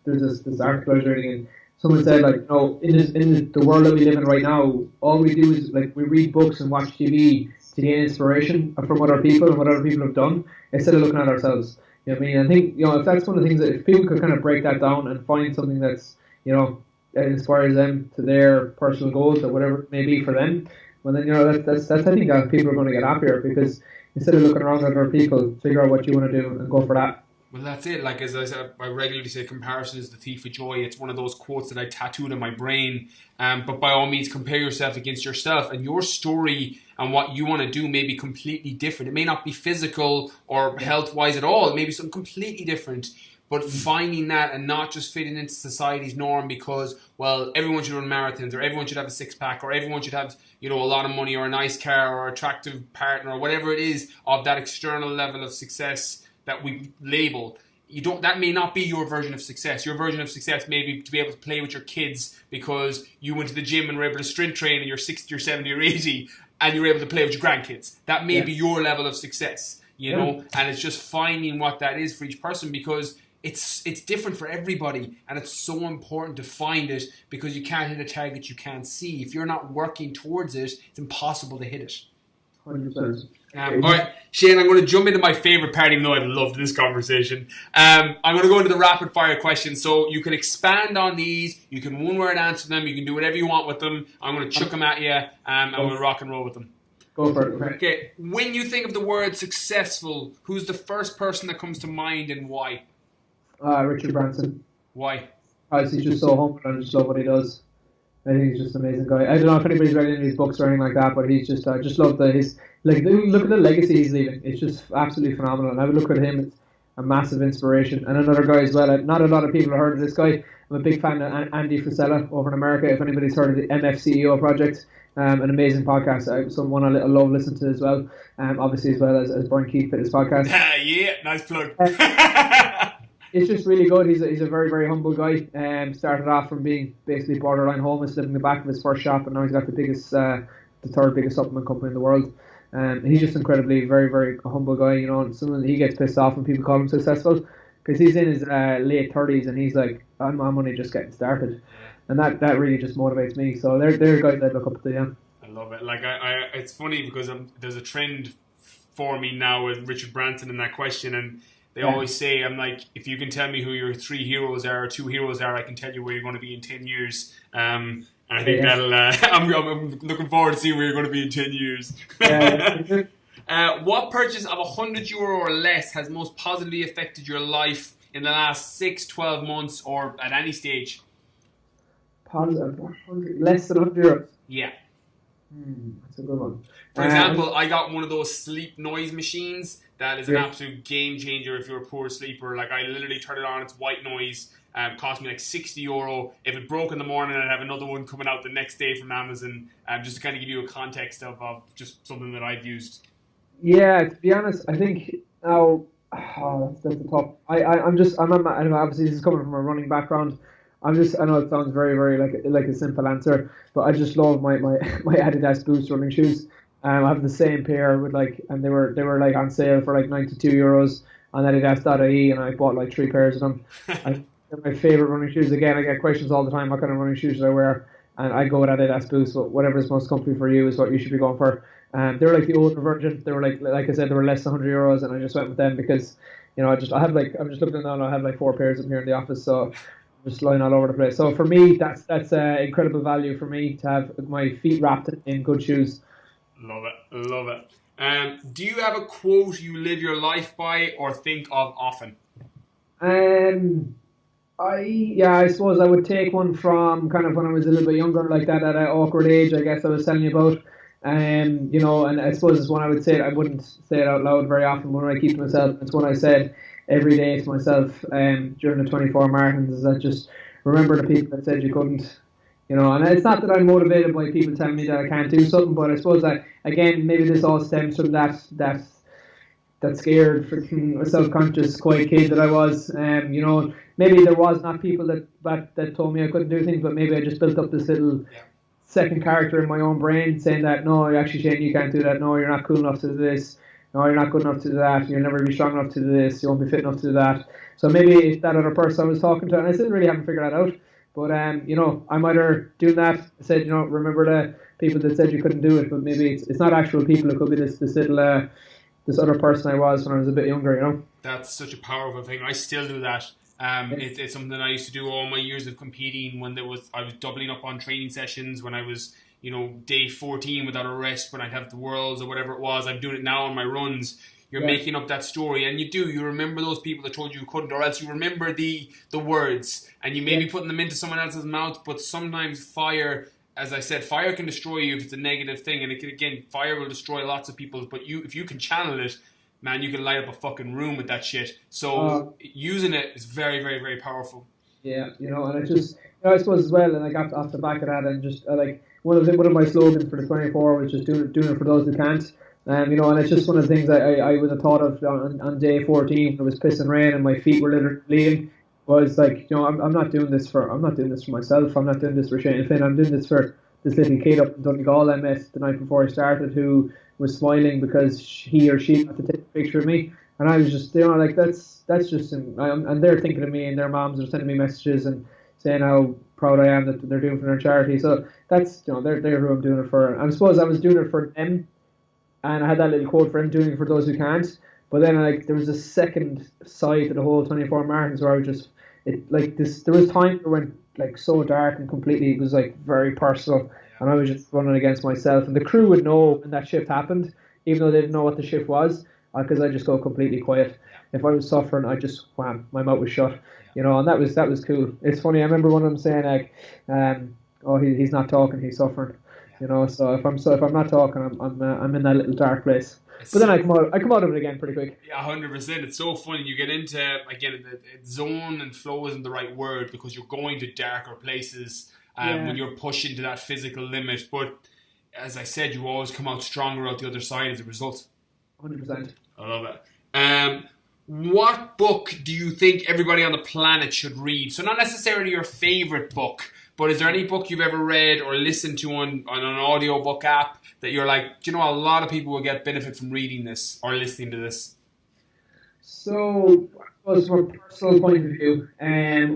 there's this article I was reading, and someone said, like, in the world that we live in right now, all we do is, like, we read books and watch TV to gain inspiration from other people and what other people have done instead of looking at ourselves. You know what I mean? I think, if that's one of the things that if people could kind of break that down and find something that's, that inspires them to their personal goals or whatever it may be for them, well then, that's I think that people are going to get happier, because instead of looking around at other people, figure out what you want to do and go for that. Well, that's it. Like, as I said, I regularly say comparison is the thief of joy. It's one of those quotes that I tattooed on my brain. But by all means, compare yourself against yourself, and your story and what you want to do may be completely different. It may not be physical or health-wise at all. It may be something completely different. But finding that and not just fitting into society's norm because, well, everyone should run marathons, or everyone should have a six-pack, or everyone should have, a lot of money or a nice car or an attractive partner or whatever it is of that external level of success that we label. That may not be your version of success. Your version of success may be to be able to play with your kids because you went to the gym and were able to strength train and you're 60 or 70 or 80 and you're able to play with your grandkids. That may be your level of success, and it's just finding what that is for each person, because it's different for everybody, and it's so important to find it, because you can't hit a target you can't see. If you're not working towards it, it's impossible to hit it. 100%. All right, Shane, I'm going to jump into my favourite part, even though I've loved this conversation. I'm going to go into the rapid fire questions, so you can expand on these, you can one word answer them, you can do whatever you want with them. I'm going to chuck them at you, and we'll rock and roll with them. Go for it. Okay, when you think of the word successful, who's the first person that comes to mind and why? Richard Branson. Why? He's just so humble, and I just love what he does. I think he's just an amazing guy. I don't know if anybody's read any of his books or anything like that, but he's just, I just love look at the legacy he's leaving. It's just absolutely phenomenal. And I would look at him as a massive inspiration. And another guy as well. Not a lot of people have heard of this guy. I'm a big fan of Andy Frisella over in America. If anybody's heard of the MFCEO project, an amazing podcast. Someone I love listening to as well. Obviously as well as Brian Keith Fitness podcast. Yeah, nice plug. It's just really good. He's a very, very humble guy. Started off from being basically borderline homeless, living in the back of his first shop, and now he's got the third biggest supplement company in the world. He's just incredibly, very, very humble guy. And someone he gets pissed off when people call him successful, because he's in his late 30s and he's like, I'm only just getting started, and that really just motivates me. So they're guys I look up to. Yeah, I love it. Like it's funny because there's a trend for me now with Richard Branson in that question, and they always say, I'm like, if you can tell me who your 3 heroes are or 2 heroes are, I can tell you where you're going to be in 10 years. And I think that'll, I'm looking forward to seeing where you're going to be in 10 years. What purchase of €100 or less has most positively affected your life in the last 6, 12 months or at any stage? Positive, less than €100? Yeah. That's a good one. For example, I got one of those sleep noise machines. That is an absolute game changer if you're a poor sleeper. Like, I literally turn it on, it's white noise. Cost me like €60. If it broke in the morning, I'd have another one coming out the next day from Amazon. Just to kind of give you a context of just something that I've used. Yeah, to be honest, I think now that's the top. I'm obviously this is coming from a running background. I know it sounds very, very like a simple answer, but I just love my Adidas Boost running shoes. I have the same pair with and they were like on sale for like €92 on Adidas.ie, and I bought like 3 pairs of them. They're my favorite running shoes. Again, I get questions all the time, what kind of running shoes should I wear? And I go with Adidas Boost, but whatever is most comfy for you is what you should be going for. They were like the older version. They were like I said, they were less than €100, and I just went with them because, I'm just looking at them now. I have like 4 pairs up here in the office, so I'm just lying all over the place. So for me, that's incredible value for me to have my feet wrapped in good shoes. Love it. Do you have a quote you live your life by or think of often? I suppose I would take one from kind of when I was a little bit younger, like that at an awkward age, I guess I was telling you about. And I suppose it's one I would say. I wouldn't say it out loud very often, but when I keep to myself, it's one I said every day to myself during the 24 marathons, is that just remember the people that said you couldn't. And it's not that I'm motivated by people telling me that I can't do something, but I suppose that, again, maybe this all stems from that scared, freaking self-conscious, quiet kid that I was. Maybe there was not people that told me I couldn't do things, but maybe I just built up this little second character in my own brain saying that, no, actually, Shane, you can't do that. No, you're not cool enough to do this. No, you're not good enough to do that. You'll never be strong enough to do this. You won't be fit enough to do that. So maybe it's that other person I was talking to, and I still really haven't figured that out. But, I'm either doing that, I said, remember the people that said you couldn't do it, but maybe it's not actual people. It could be this little, this other person I was when I was a bit younger, That's such a powerful thing. I still do that. It's something I used to do all my years of competing when I was doubling up on training sessions, when I was, day 14 without a rest, when I'd have the Worlds or whatever it was. I'm doing it now on my runs. You're making up that story, and you remember those people that told you couldn't, or else you remember the words, and you may be putting them into someone else's mouth. But sometimes fire, as I said, fire can destroy you if it's a negative thing, and fire will destroy lots of people. But if you can channel it, man, you can light up a fucking room with that shit. So using it is very, very, very powerful. Yeah, and I just, I suppose as well, and I got off the back of that, and just like one of my slogans for the 24 was just doing it for those who can't. And it's just one of the things I would have thought of on day 14 when it was pissing rain and my feet were literally bleeding. Was like, I'm not doing this for myself. I'm not doing this for Shane and Finn. I'm doing this for this little kid up in Donegal I met the night before I started, who was smiling because he or she got to take a picture of me. And I was just, that's just, and they're thinking of me, and their moms are sending me messages and saying how proud I am that they're doing for their charity. So that's, they're who I'm doing it for. And I suppose I was doing it for them. And I had that little quote for him, doing it for those who can't. But then, there was a second side to the whole 24 marathons where I was just, there was times where it went, so dark and completely, it was, very personal. And I was just running against myself. And the crew would know when that shift happened, even though they didn't know what the shift was, because I just go completely quiet. If I was suffering, I just, wham, my mouth was shut. And that was cool. It's funny, I remember one of them saying, he's not talking, he's suffering. So if I'm not talking, I'm in that little dark place. But then I come out of it again pretty quick. Yeah, 100%. It's so funny. You get into, again, the zone and flow isn't the right word, because you're going to darker places when you're pushing to that physical limit. But as I said, you always come out stronger out the other side as a result. 100%. I love it. What book do you think everybody on the planet should read? So not necessarily your favourite book, but is there any book you've ever read or listened to on an audiobook app that you're like, a lot of people will get benefit from reading this or listening to this? So, from a personal point of view,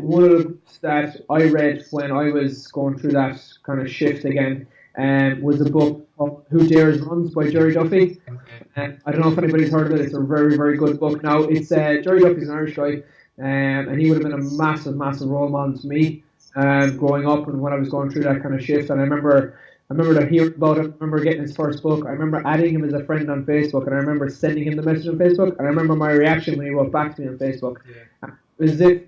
one of the books that I read when I was going through that kind of shift again was a book called Who Dares Runs by Jerry Duffy. I don't know if anybody's heard of it. It's a very, very good book. Now, it's Jerry Duffy's an Irish guy, and he would have been a massive, massive role model to me growing up and when I was going through that kind of shift. And I remember hearing about him. I remember getting his first book. I remember adding him as a friend on Facebook, and I remember sending him the message on Facebook. And I remember my reaction when he wrote back to me on Facebook. Yeah. It was as if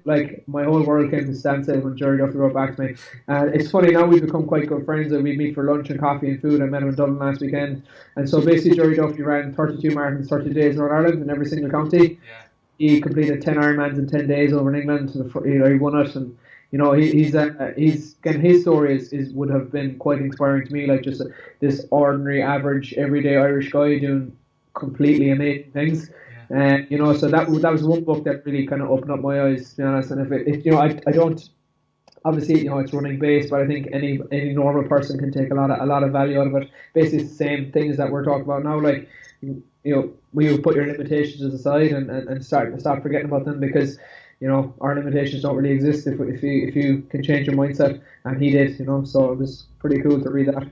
my whole world came to standstill when Jerry Duffy wrote back to me. It's funny, now we've become quite good friends, and we meet for lunch and coffee and food. I met him in Dublin last weekend. And so basically Jerry Duffy ran 32 marathons, 30 days in Northern Ireland in every single county. Yeah. He completed 10 Ironmans in 10 days over in England. He won it, and his story would have been quite inspiring to me, just this ordinary, average, everyday Irish guy doing completely amazing things. And so that was one book that really kind of opened up my eyes, to be honest. And if I don't, obviously, it's running based, but I think any normal person can take a lot of value out of it. Basically, it's the same things that we're talking about now, when you put your limitations aside and stop forgetting about them, because our limitations don't really exist if you can change your mindset, and he did, so it was pretty cool to read that.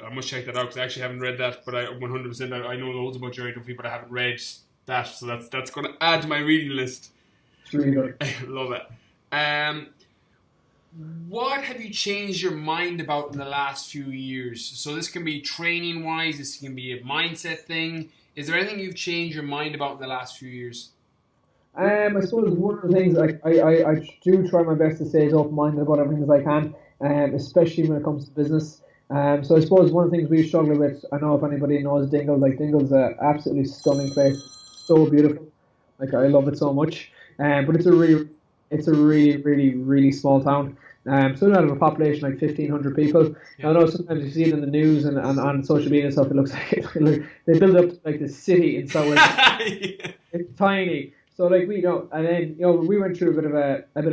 I I must check that out because I actually haven't read that, but I 100% I know loads about Jerry Duffy, but I haven't read that, so that's going to add to my reading list. It's really good. Love it. What have you changed your mind about in the last few years? So this can be training wise, this can be a mindset thing. Is there anything you've changed your mind about in the last few years? I suppose one of the things I do try my best to stay as open-minded about everything as I can, especially when it comes to business. So I suppose one of the things we struggle with, I know if anybody knows Dingle, like Dingle's an absolutely stunning place, so beautiful. Like I love it so much. But it's a really, really small town. So out of a population like 1,500 people. Yeah. I know sometimes you see it in the news and on social media and stuff. It looks like they build up like the city in South. Yeah. It's tiny. So like we and then we went through a bit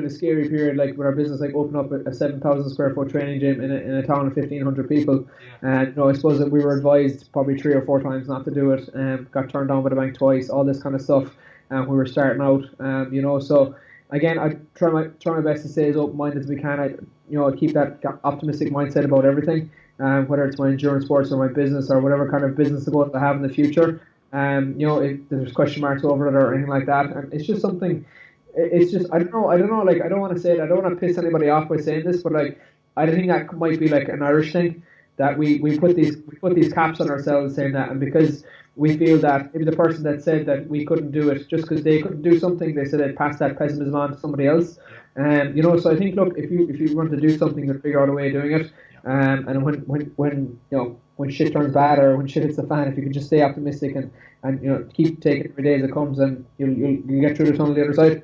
of a scary period, like with our business, like open up a 7,000 square foot training gym in a town of 1,500 people. Yeah. And I suppose that we were advised probably 3 or 4 times not to do it. Got turned down by the bank twice. All this kind of stuff. We were starting out. So. Again, I try my best to stay as open-minded as we can. I keep that optimistic mindset about everything, whether it's my endurance sports or my business or whatever kind of business goals I have in the future. If there's question marks over it or anything like that, and it's just something. It's just I don't know. Like I don't want to say it. I don't want to piss anybody off by saying this, but like I think that might be like an Irish thing that we put these caps on ourselves saying that, and because we feel that maybe the person that said that we couldn't do it just because they couldn't do something, they said they'd pass that pessimism on to somebody else. So I think, look, if you want to do something, you'll figure out a way of doing it. And when shit turns bad or when shit hits the fan, if you can just stay optimistic and keep taking it every day as it comes, and you'll get through the tunnel on the other side.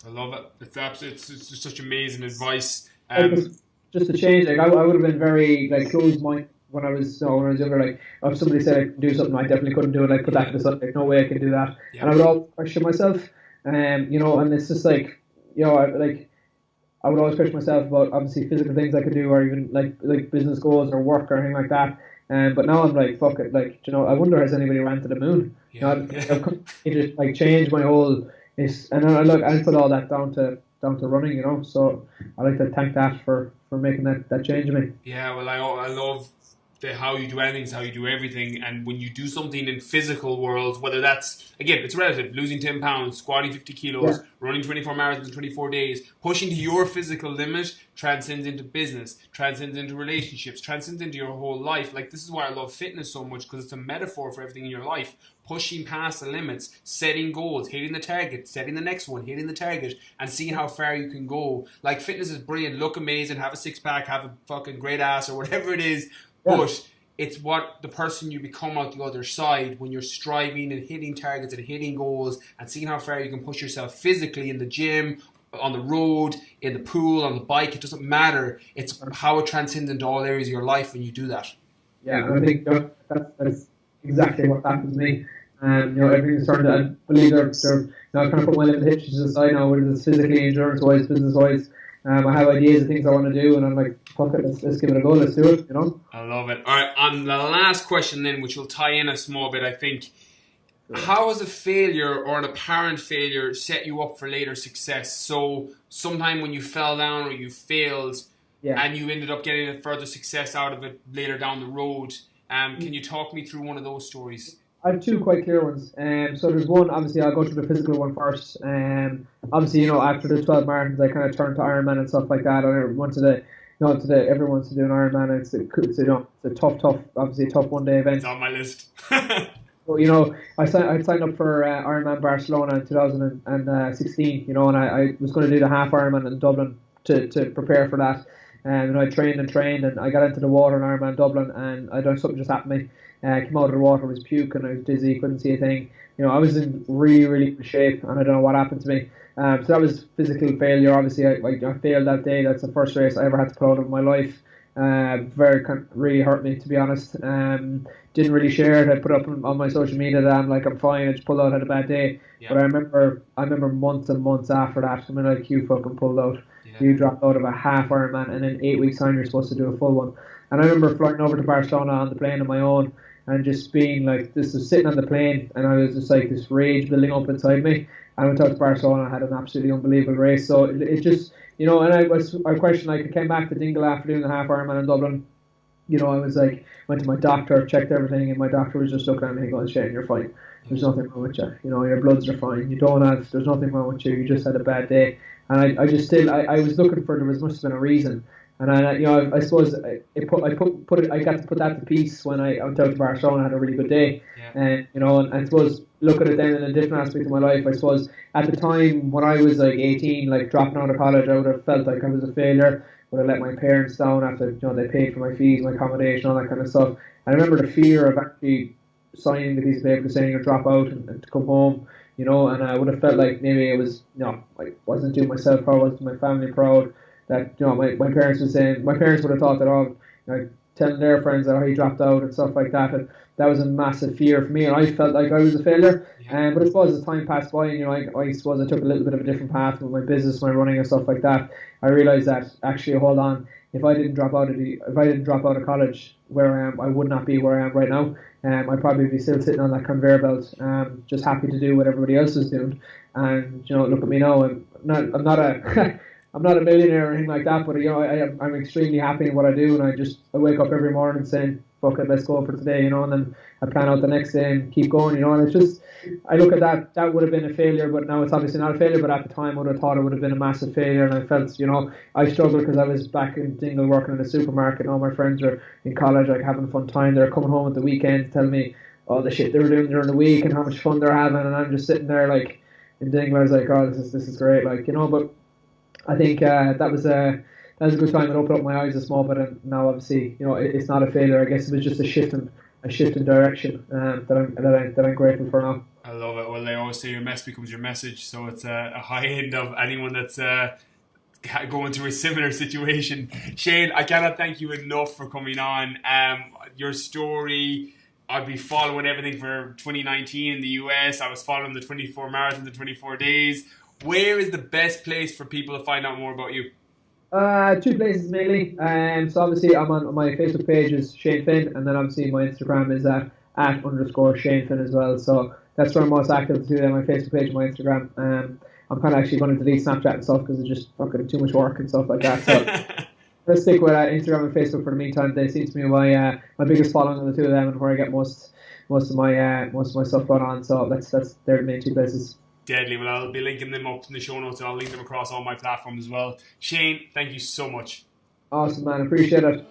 I love it. It's just such amazing advice. Just to change, like I would have been very like closed-minded when I was younger. Like if somebody said I could do something, I definitely couldn't do it. Like put that to the side, like no way I can do that. Yeah. And I would all question myself, and it's just like I would always question myself about obviously physical things I could do, or even like business goals or work or anything like that. But now I'm like, fuck it, like I wonder has anybody ran to the moon? It just like changed my whole. And I put all that down to running, so I like to thank that for making that change in me. Yeah, well, I love how you do anything is how you do everything, and when you do something in physical world, whether that's, again, it's relative, losing 10 pounds, squatting 50 kilos, running 24 marathons in 24 days, pushing to your physical limit transcends into business, transcends into relationships, transcends into your whole life. Like, this is why I love fitness so much, because it's a metaphor for everything in your life. Pushing past the limits, setting goals, hitting the target, setting the next one, hitting the target, and seeing how far you can go. Like, fitness is brilliant, look amazing, have a six-pack, have a fucking great ass, or whatever it is, but it's what the person you become out the other side when you're striving and hitting targets and hitting goals and seeing how far you can push yourself physically in the gym, on the road, in the pool, on the bike. It doesn't matter. It's how it transcends into all areas of your life when you do that. Yeah, and I think that's exactly what happened to me. Everything's starting to, I believe they're kind of put my little hitches to the side now, whether it's physically, endurance-wise, business-wise. I have ideas of things I want to do, and I'm like, fuck it, let's give it a go, let's do it, I love it. All right, on the last question then, which will tie in a small bit, I think, how has a failure or an apparent failure set you up for later success? So, sometime when you fell down or you failed, and you ended up getting a further success out of it later down the road, can you talk me through one of those stories? I have 2 quite clear ones. So there's one, obviously I'll go through the physical one first. Obviously, after the 12 marathons, I kind of turned to Ironman and stuff like that. I went to everyone wants to do an Ironman. It's a tough, obviously a tough one-day event. It's on my list. So, I signed up for Ironman Barcelona in 2016, and I was going to do the half Ironman in Dublin to prepare for that. And I trained, and I got into the water in Ironman Dublin, and something just happened to me. Came out of the water, was puking, I was dizzy, couldn't see a thing. I was in really, really good shape, and I don't know what happened to me. So that was physical failure. Obviously, I failed that day. That's the first race I ever had to put out of my life. Really hurt me, to be honest. Didn't really share it. I put up on my social media that I'm fine. I just pulled out, had a bad day. Yeah. But I remember months and months after that. I mean, like, you fucking pulled out. Yeah. You dropped out of a half Ironman, and in 8 weeks' time you're supposed to do a full one. And I remember flying over to Barcelona on the plane on my own, and just being like, this was sitting on the plane, and I was just like, this rage building up inside me. I went out to Barcelona, I had an absolutely unbelievable race. So it just, and I questioned, like, I came back to Dingle after doing the half Ironman in Dublin, I was like, went to my doctor, checked everything, and my doctor was just looking at me going, Shane, you're fine. There's nothing wrong with you. Your bloods are fine. There's nothing wrong with you. You just had a bad day. And I was looking for, there must have been a reason. And I suppose I got to put that to peace when I went out to Barcelona. I had a really good day. Yeah. And I suppose look at it then in a different aspect of my life. I suppose at the time when I was like 18, like dropping out of college, I would have felt like I was a failure. Would have let my parents down after they paid for my fees, my accommodation, all that kind of stuff. And I remember the fear of actually signing the piece of paper saying you'll drop out and to come home, and I would have felt like maybe it was, I wasn't doing myself proud, wasn't doing my family proud, that, my parents were saying, my parents would have thought that, telling their friends that he dropped out and stuff like that, and that was a massive fear for me, and I felt like I was a failure. But I suppose as time passed by, and I suppose I took a little bit of a different path with my business, my running and stuff like that. I realised that actually, hold on, if I didn't drop out of college where I am, I would not be where I am right now. I'd probably be still sitting on that conveyor belt, just happy to do what everybody else is doing. And look at me now. I'm not a I'm not a millionaire or anything like that, but I'm extremely happy in what I do, and I wake up every morning saying, fuck it, let's go for today, and then I plan out the next day and keep going, and it's just, I look at that would have been a failure, but now it's obviously not a failure, but at the time I would have thought it would have been a massive failure, and I felt, I struggled because I was back in Dingle working in a supermarket, and all my friends are in college, like having a fun time, they're coming home at the weekend telling me all the shit they were doing during the week and how much fun they're having, and I'm just sitting there like in Dingle, I was like, oh, this is great, but I think that was a good time. It opened up my eyes a small bit, and now obviously it's not a failure. I guess it was just a shift in direction that I'm grateful for now. I love it. Well, they always say your mess becomes your message, so it's a high end of anyone that's going through a similar situation. Shane, I cannot thank you enough for coming on. Your story, I'll be following everything for 2019 in the US. I was following the 24 marathon, the 24 days. Where is the best place for people to find out more about you? Two places mainly. So obviously I'm on my Facebook page is Shane Finn, and then obviously my Instagram is at @_Shane Finn as well. So that's where I'm most active, to my Facebook page and my Instagram. I'm kind of actually going to delete Snapchat and stuff because it's just fucking too much work and stuff like that. So let's stick with Instagram and Facebook for the meantime. They seem to be my biggest following of the two of them, and where I get most of my stuff going on. So they're the main two places. Deadly. Well, I'll be linking them up in the show notes, and I'll link them across all my platforms as well. Shane, thank you so much. Awesome, man. Appreciate it.